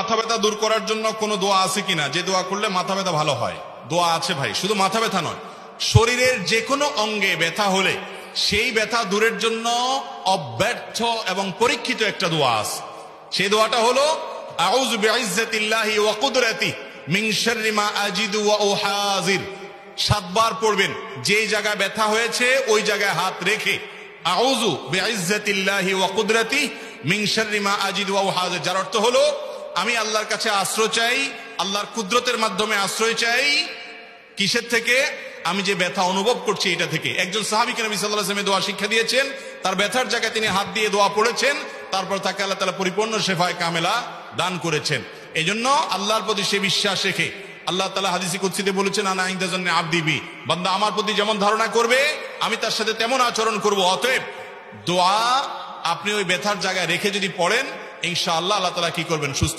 মাথা ব্যথা দূর করার জন্য কোনো দোয়া আছে কিনা, যে দোয়া করলে মাথা ব্যথা ভালো হয়? দোয়া আছে ভাই, শুধু মাথা ব্যথা নয়, শরীরের যে কোনো অঙ্গে ব্যথা হলে সেই ব্যথা দূরের জন্য অব্যর্থ এবং পরীক্ষিত একটা দোয়া আছে। সেই দোয়াটা হলো আউযু বিইজ্জাতিল্লাহি ওয়া কুদরাতিহি মিন শাররি মা আজিদু ওয়া উহাযির। 7 বার পড়বেন। যেই জায়গায় ব্যথা হয়েছে ওই জায়গায় হাত রেখে আউযু বিইজ্জাতিল্লাহি ওয়া কুদরাতিহি মিন শাররি মা আজিদু ওয়া উহাযির, যার অর্থ হলো আমি আল্লাহর কাছে আশ্রয় চাই, আল্লাহর কুদরতের মাধ্যমে আশ্রয় চাই। কিসের থেকে? আমি যে ব্যথা অনুভব করছি এটা থেকে। একজন সাহাবীকে নবী সাল্লাল্লাহু আলাইহি ওয়াসাল্লাম দোয়া শিক্ষা দিয়েছেন, তার ব্যথার জায়গায় তিনি হাত দিয়ে দোয়া পড়েছেন, তারপর তাকে আল্লাহ তাআলা পরিপূর্ণ শেফায়ে কামেলা দান করেছেন। এজন্য আল্লাহর প্রতি সে বিশ্বাস রেখে আল্লাহ তাআলা হাদিসে কুদসিতে বলেছেন, আনা ইনদা যান্নি আবদি বি, বান্দা আমার প্রতি যেমন ধারণা করবে আমি তার সাথে তেমন আচরণ করব। অতএব দোয়া আপনি ওই ব্যথার জায়গায় রেখে যদি পড়েন, ইনশাআল্লাহ আল্লাহ তাআলা কি করবেন? সুস্থ